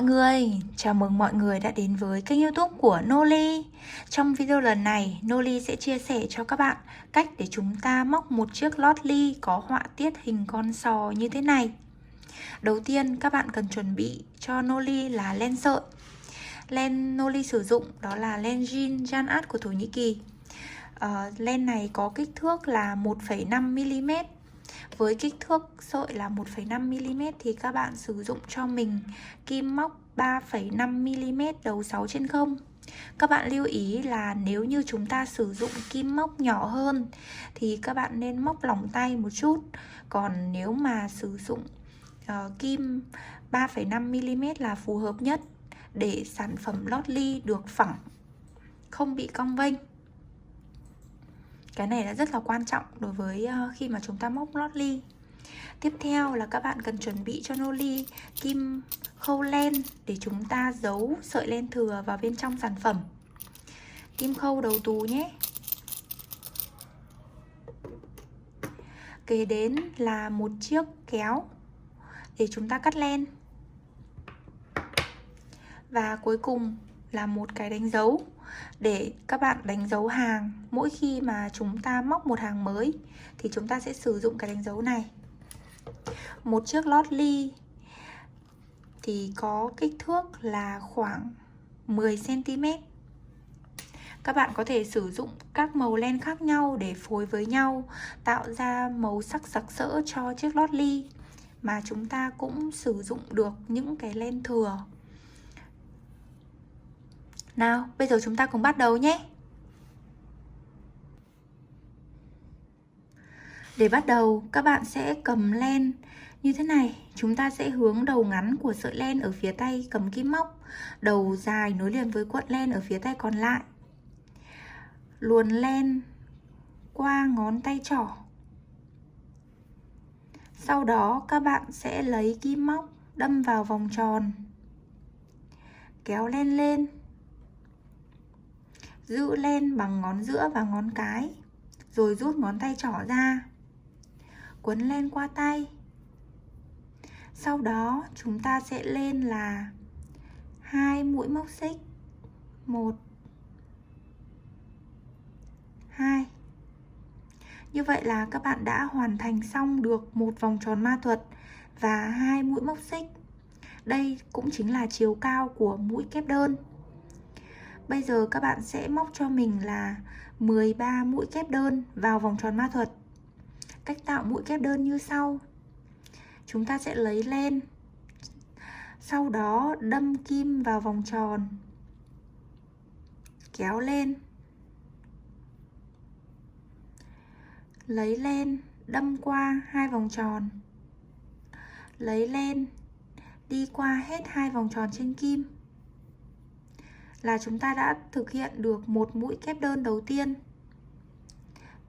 người, chào mừng mọi người đã đến với kênh YouTube của Noli. Trong video lần này, Noli sẽ chia sẻ cho các bạn cách để chúng ta móc một chiếc lót ly có họa tiết hình con sò như thế này. Đầu tiên, các bạn cần chuẩn bị cho Noli là len sợi. Len Noli sử dụng đó là len jean Janat của Thổ Nhĩ Kỳ. Len này có kích thước là 1,5mm. Với kích thước sợi là 1,5mm thì các bạn sử dụng cho mình kim móc 3,5mm đầu 6/0. Các bạn lưu ý là nếu như chúng ta sử dụng kim móc nhỏ hơn thì các bạn nên móc lỏng tay một chút. Còn nếu mà sử dụng kim 3,5mm là phù hợp nhất để sản phẩm lót ly được phẳng, không bị cong vênh. Cái này là rất là quan trọng đối với khi mà chúng ta móc lót ly. Tiếp theo là các bạn cần chuẩn bị cho Noli kim khâu len để chúng ta giấu sợi len thừa vào bên trong sản phẩm. Kim khâu đầu tù nhé. Kế đến là một chiếc kéo để chúng ta cắt len. Và cuối cùng là một cái đánh dấu để các bạn đánh dấu hàng. Mỗi khi mà chúng ta móc một hàng mới thì chúng ta sẽ sử dụng cái đánh dấu này. Một chiếc lót ly thì có kích thước là khoảng 10cm. Các bạn có thể sử dụng các màu len khác nhau để phối với nhau, tạo ra màu sắc sặc sỡ cho chiếc lót ly. Mà chúng ta cũng sử dụng được những cái len thừa. Nào, bây giờ chúng ta cùng bắt đầu nhé. Để bắt đầu, các bạn sẽ cầm len như thế này. Chúng ta sẽ hướng đầu ngắn của sợi len ở phía tay cầm kim móc, đầu dài nối liền với cuộn len ở phía tay còn lại. Luồn len qua ngón tay trỏ. Sau đó các bạn sẽ lấy kim móc đâm vào vòng tròn, kéo len lên, giữ len bằng ngón giữa và ngón cái, rồi rút ngón tay trỏ ra, quấn len qua tay. Sau đó chúng ta sẽ lên là 2 mũi móc xích, 1, 2. Như vậy là các bạn đã hoàn thành xong được một vòng tròn ma thuật và 2 mũi móc xích. Đây cũng chính là chiều cao của mũi kép đơn. Bây giờ các bạn sẽ móc cho mình là 13 mũi kép đơn vào vòng tròn ma thuật. Cách tạo mũi kép đơn như sau. Chúng ta sẽ lấy len, sau đó đâm kim vào vòng tròn, kéo lên, lấy len đâm qua 2 vòng tròn, lấy len đi qua hết 2 vòng tròn trên kim. Là chúng ta đã thực hiện được một mũi kép đơn đầu tiên.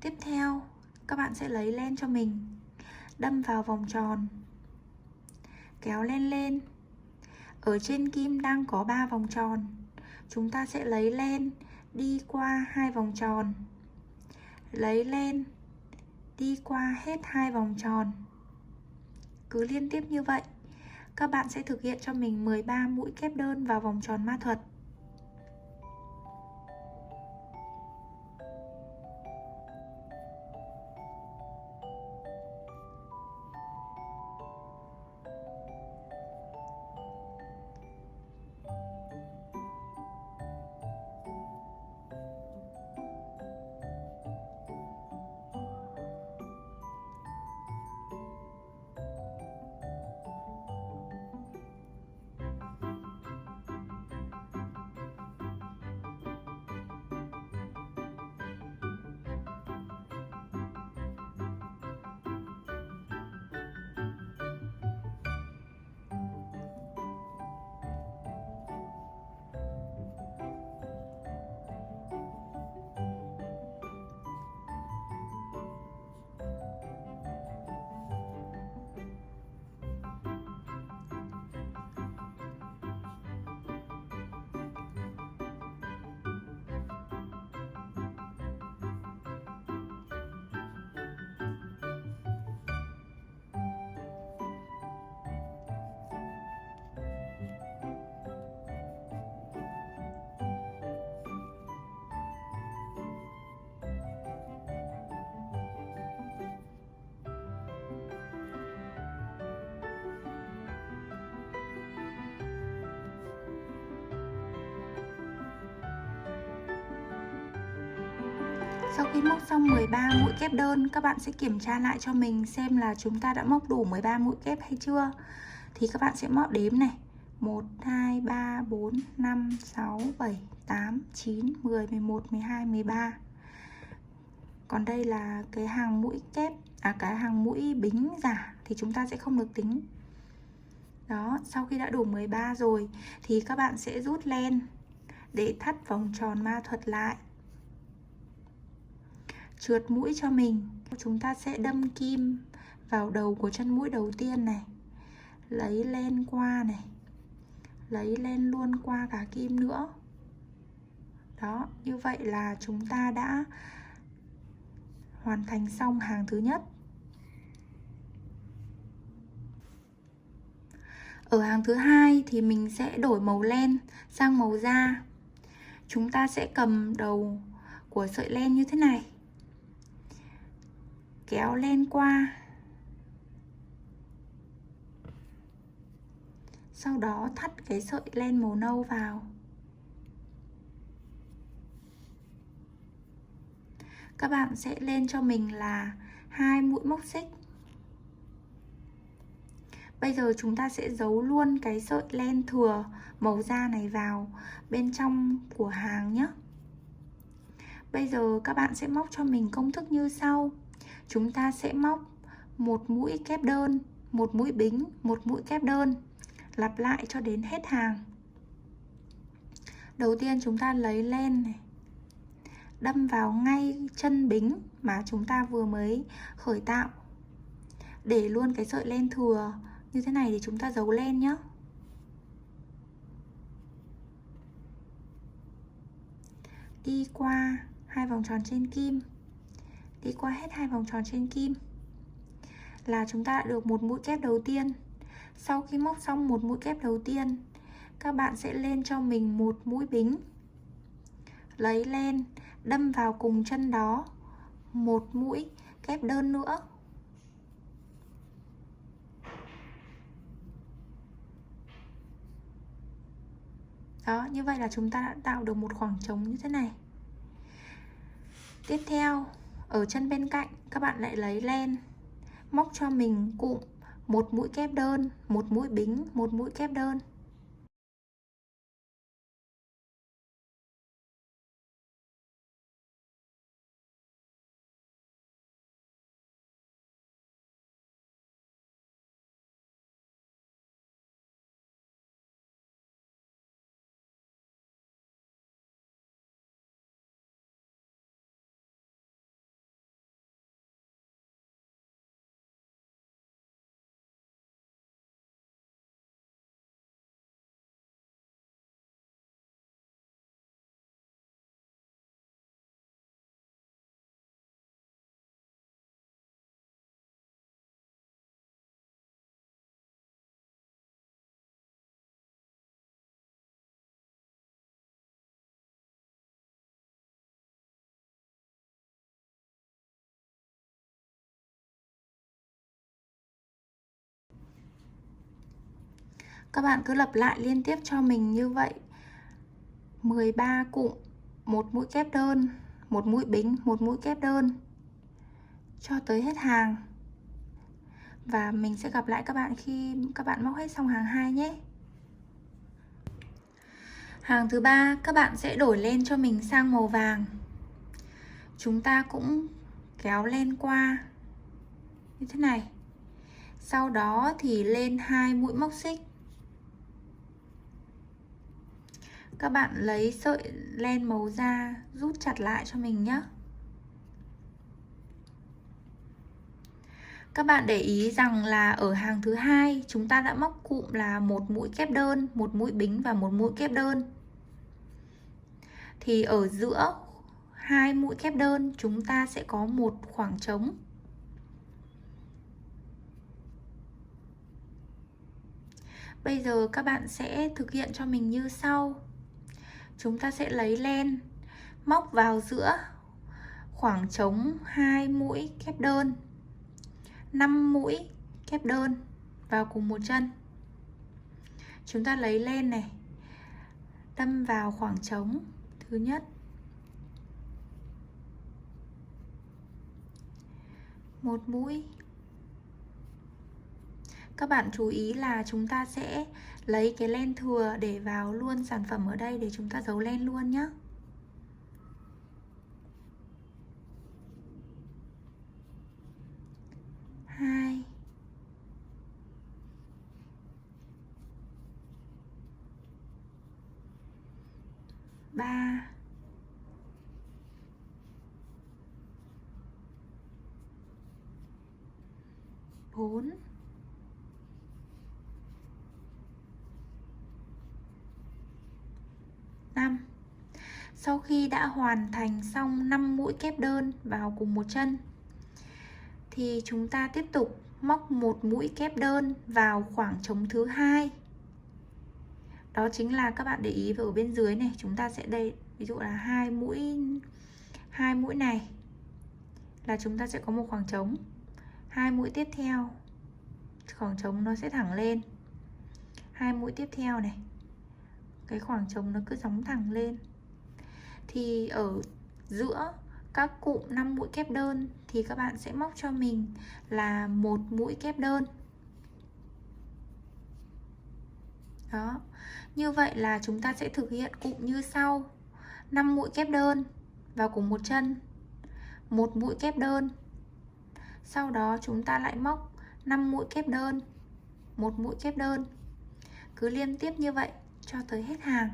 Tiếp theo, các bạn sẽ lấy len cho mình, đâm vào vòng tròn, kéo len lên. Ở trên kim đang có 3 vòng tròn. Chúng ta sẽ lấy len đi qua 2 vòng tròn, lấy len đi qua hết 2 vòng tròn. Cứ liên tiếp như vậy, các bạn sẽ thực hiện cho mình 13 mũi kép đơn vào vòng tròn ma thuật. Sau khi móc xong 13 mũi kép đơn, các bạn sẽ kiểm tra lại cho mình xem là chúng ta đã móc đủ 13 mũi kép hay chưa. Thì các bạn sẽ móc đếm này: 1, 2, 3, 4, 5, 6, 7, 8, 9, 10, 11, 12, 13. Còn đây là cái hàng mũi kép, cái hàng mũi bính giả thì chúng ta sẽ không được tính. Đó, sau khi đã đủ 13 rồi thì các bạn sẽ rút len để thắt vòng tròn ma thuật lại. Trượt mũi cho mình. Chúng ta sẽ đâm kim vào đầu của chân mũi đầu tiên này. Lấy len qua này. Lấy len luôn qua cả kim nữa. Đó, như vậy là chúng ta đã hoàn thành xong hàng thứ nhất. Ở hàng thứ hai thì mình sẽ đổi màu len sang màu da. Chúng ta sẽ cầm đầu của sợi len như thế này, kéo len qua, sau đó thắt cái sợi len màu nâu vào. Các bạn sẽ lên cho mình là 2 mũi móc xích. Bây giờ chúng ta sẽ giấu luôn cái sợi len thừa màu da này vào bên trong của hàng nhé. Bây giờ các bạn sẽ móc cho mình công thức như sau. Chúng ta sẽ móc một mũi kép đơn, một mũi bính, một mũi kép đơn, lặp lại cho đến hết hàng. Đầu tiên chúng ta lấy len này, đâm vào ngay chân bính mà chúng ta vừa mới khởi tạo. Để luôn cái sợi len thừa như thế này để chúng ta giấu len nhé. Đi qua 2 vòng tròn trên kim, đi qua hết 2 vòng tròn trên kim là chúng ta đã được một mũi kép đầu tiên. Sau khi móc xong một mũi kép đầu tiên, các bạn sẽ lên cho mình một mũi bính, lấy len đâm vào cùng chân đó một mũi kép đơn nữa. Đó, như vậy là chúng ta đã tạo được một khoảng trống như thế này. Tiếp theo, ở chân bên cạnh các bạn lại lấy len, móc cho mình cụm một mũi kép đơn, một mũi bính, một mũi kép đơn. Các bạn cứ lặp lại liên tiếp cho mình như vậy 13 cụm, một mũi kép đơn, một mũi bính, một mũi kép đơn cho tới hết hàng. Và mình sẽ gặp lại các bạn khi các bạn móc hết xong hàng 2 nhé. Hàng thứ 3 các bạn sẽ đổi len cho mình sang màu vàng. Chúng ta cũng kéo len qua như thế này. Sau đó thì lên 2 mũi móc xích. Các bạn lấy sợi len màu da rút chặt lại cho mình nhé. Các bạn để ý rằng là ở hàng thứ 2 chúng ta đã móc cụm là một mũi kép đơn, một mũi bính và một mũi kép đơn. Thì ở giữa 2 mũi kép đơn chúng ta sẽ có một khoảng trống. Bây giờ các bạn sẽ thực hiện cho mình như sau. Chúng ta sẽ lấy len móc vào giữa khoảng trống 2 mũi kép đơn, 5 mũi kép đơn vào cùng một chân. Chúng ta lấy len này đâm vào khoảng trống thứ nhất, một mũi. Các bạn chú ý là chúng ta sẽ lấy cái len thừa để vào luôn sản phẩm ở đây để chúng ta giấu len luôn nhé. Hai, ba, bốn, năm. Sau khi đã hoàn thành xong 5 mũi kép đơn vào cùng một chân thì chúng ta tiếp tục móc một mũi kép đơn vào khoảng trống thứ hai. Đó chính là các bạn để ý vào ở bên dưới này, chúng ta sẽ đây ví dụ là hai mũi này là chúng ta sẽ có một khoảng trống. Hai mũi tiếp theo khoảng trống nó sẽ thẳng lên. Hai mũi tiếp theo này, cái khoảng trống nó cứ gióng thẳng lên. Thì ở giữa các cụm 5 mũi kép đơn thì các bạn sẽ móc cho mình là một mũi kép đơn. Đó. Như vậy là chúng ta sẽ thực hiện cụm như sau: 5 mũi kép đơn vào cùng một chân, một mũi kép đơn. Sau đó chúng ta lại móc 5 mũi kép đơn, một mũi kép đơn. Cứ liên tiếp như vậy cho tới hết hàng.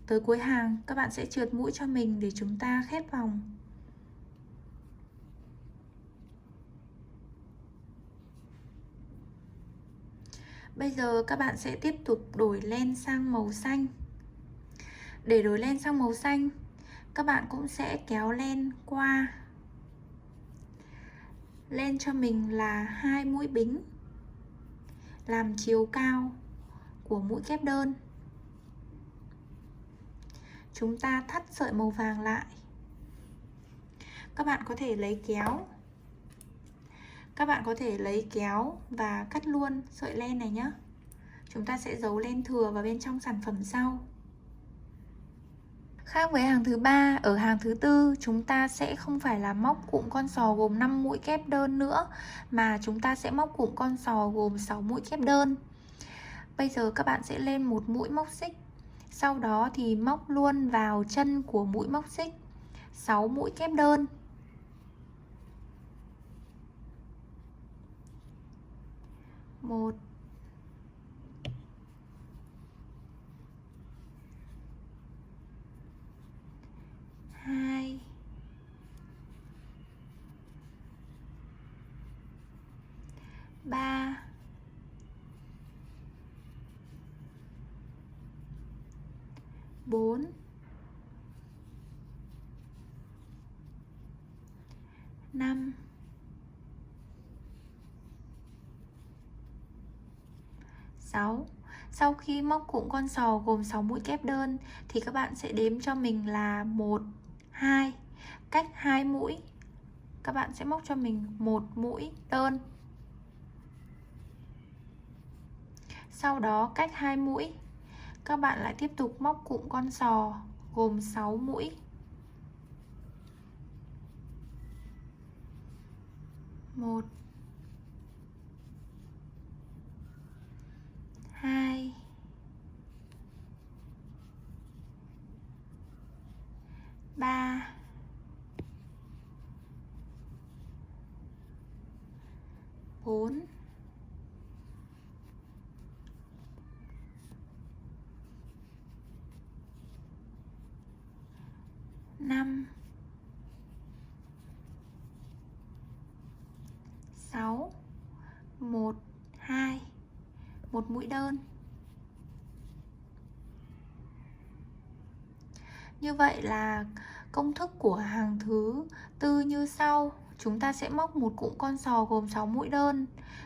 Tới cuối hàng các bạn sẽ trượt mũi cho mình để chúng ta khép vòng. Bây giờ các bạn sẽ tiếp tục đổi len sang màu xanh. Để đổi len sang màu xanh, các bạn cũng sẽ kéo len qua. Lên cho mình là 2 mũi bính làm chiều cao của mũi kép đơn. Chúng ta thắt sợi màu vàng lại. Các bạn có thể lấy kéo. Các bạn có thể lấy kéo và cắt luôn sợi len này nhé. Chúng ta sẽ giấu len thừa vào bên trong sản phẩm sau. Khác với hàng thứ ba, ở hàng thứ tư chúng ta sẽ không phải là móc cụm con sò gồm 5 mũi kép đơn nữa, mà chúng ta sẽ móc cụm con sò gồm 6 mũi kép đơn. Bây giờ các bạn sẽ lên một mũi móc xích. Sau đó thì móc luôn vào chân của mũi móc xích 6 mũi kép đơn. Một, hai, ba, bốn, năm, sáu. Sau khi móc cụm con sò gồm 6 mũi kép đơn thì các bạn sẽ đếm cho mình là 1, 2. Cách 2 mũi các bạn sẽ móc cho mình một mũi đơn. Sau đó cách 2 mũi các bạn lại tiếp tục móc cụm con sò gồm 6 mũi. Một, 2, 3, 4, 5, 6, 1, 2, một mũi đơn. Như vậy là công thức của hàng thứ tư như sau. Chúng ta sẽ móc một cụm con sò gồm 6 mũi đơn,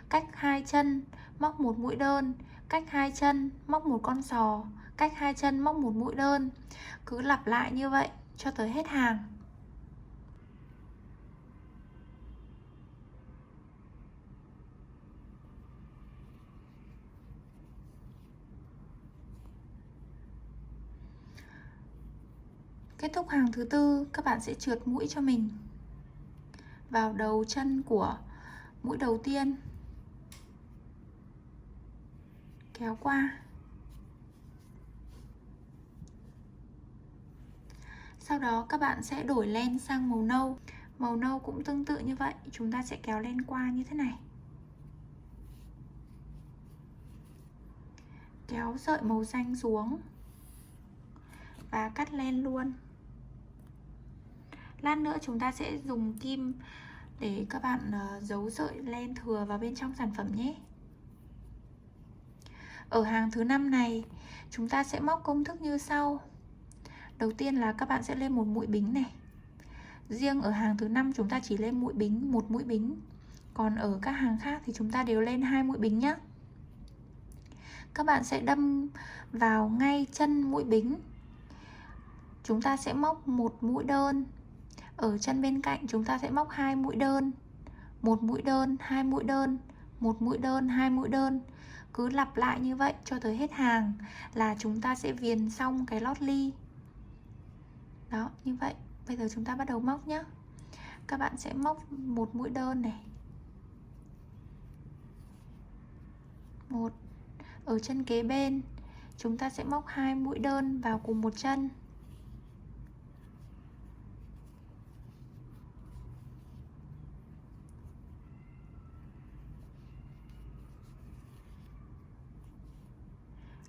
cách 2 chân móc một mũi đơn, cách 2 chân móc một con sò, cách 2 chân móc một mũi đơn. Cứ lặp lại như vậy cho tới hết hàng. Kết thúc hàng thứ tư, các bạn sẽ trượt mũi cho mình vào đầu chân của mũi đầu tiên, kéo qua. Sau đó các bạn sẽ đổi len sang màu nâu. Màu nâu cũng tương tự như vậy, chúng ta sẽ kéo len qua như thế này. Kéo sợi màu xanh xuống và cắt len luôn. Lát nữa chúng ta sẽ dùng kim để các bạn giấu sợi len thừa vào bên trong sản phẩm nhé. Ở hàng thứ 5 này, chúng ta sẽ móc công thức như sau. Đầu tiên là các bạn sẽ lên một mũi bính này. Riêng ở hàng thứ 5 chúng ta chỉ lên mũi bính, một mũi bính. Còn ở các hàng khác thì chúng ta đều lên 2 mũi bính nhé. Các bạn sẽ đâm vào ngay chân mũi bính. Chúng ta sẽ móc một mũi đơn. Ở chân bên cạnh chúng ta sẽ móc 2 mũi đơn, một mũi đơn, 2 mũi đơn, một mũi đơn, 2 mũi đơn. Cứ lặp lại như vậy cho tới hết hàng là chúng ta sẽ viền xong cái lót ly. Đó, như vậy. Bây giờ chúng ta bắt đầu móc nhé. Các bạn sẽ móc một mũi đơn này. Một. Ở chân kế bên chúng ta sẽ móc 2 mũi đơn vào cùng một chân.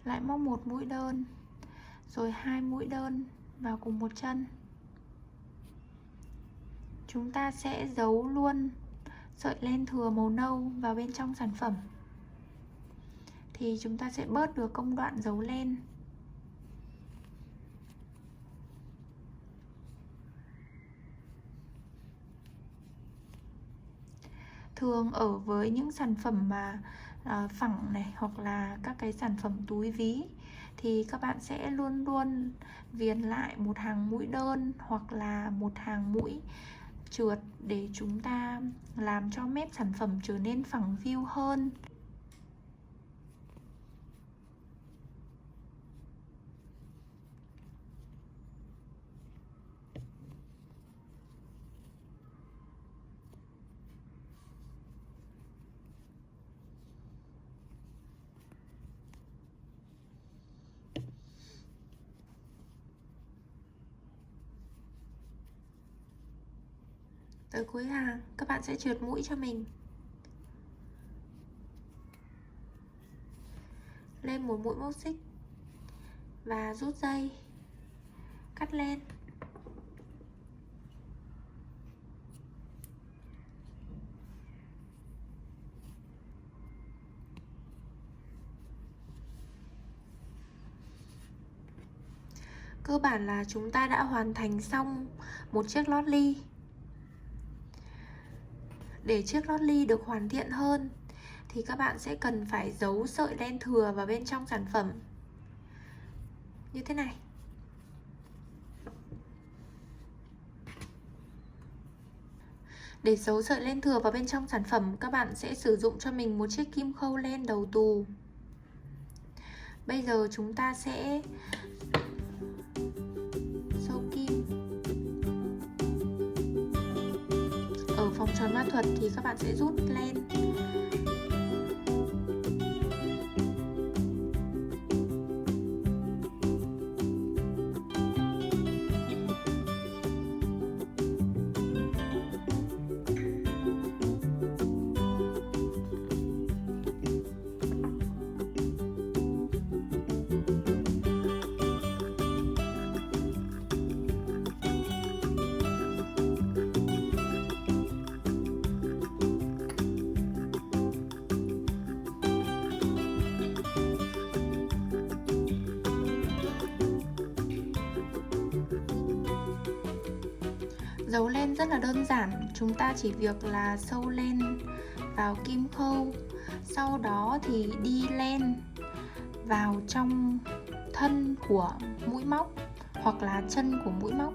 Lại móc một mũi đơn, rồi 2 mũi đơn vào cùng một chân. Chúng ta sẽ giấu luôn sợi len thừa màu nâu vào bên trong sản phẩm, thì chúng ta sẽ bớt được công đoạn giấu len. Thường ở với những sản phẩm mà phẳng này, hoặc là các cái sản phẩm túi ví, thì các bạn sẽ luôn luôn viền lại một hàng mũi đơn hoặc là một hàng mũi trượt để chúng ta làm cho mép sản phẩm trở nên phẳng view hơn. Tới cuối hàng, các bạn sẽ trượt mũi cho mình. Lên một mũi móc xích và rút dây, cắt len. Cơ bản là chúng ta đã hoàn thành xong một chiếc lót ly. Để chiếc lót ly được hoàn thiện hơn thì các bạn sẽ cần phải giấu sợi len thừa vào bên trong sản phẩm như thế này. Để giấu sợi len thừa vào bên trong sản phẩm, các bạn sẽ sử dụng cho mình một chiếc kim khâu len đầu tù. Bây giờ chúng ta sẽ sâu kim. Ở phòng tròn ma thuật thì các bạn sẽ rút len Giấu len rất là đơn giản, chúng ta chỉ việc là sâu len vào kim khâu, sau đó thì đi len vào trong thân của mũi móc hoặc là chân của mũi móc.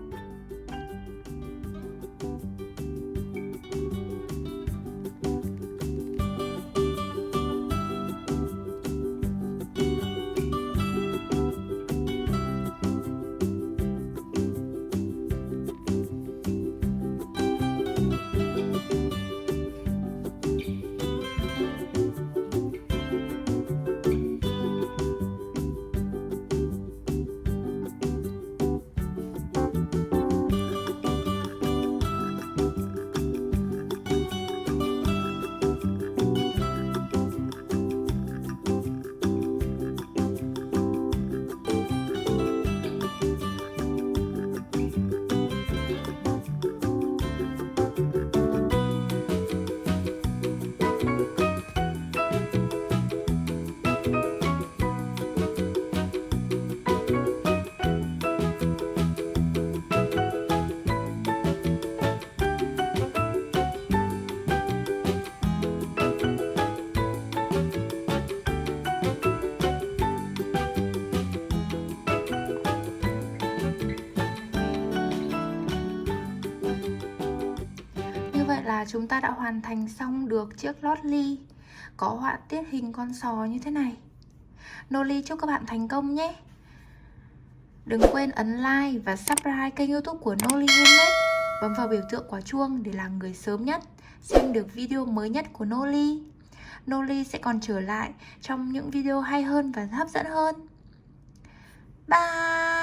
Như vậy là chúng ta đã hoàn thành xong được chiếc lót ly có họa tiết hình con sò như thế này. Noli chúc các bạn thành công nhé. Đừng quên ấn like và subscribe kênh YouTube của Noli Handmade. Bấm vào biểu tượng quả chuông để là người sớm nhất xem được video mới nhất của Noli. Noli sẽ còn trở lại trong những video hay hơn và hấp dẫn hơn. Bye!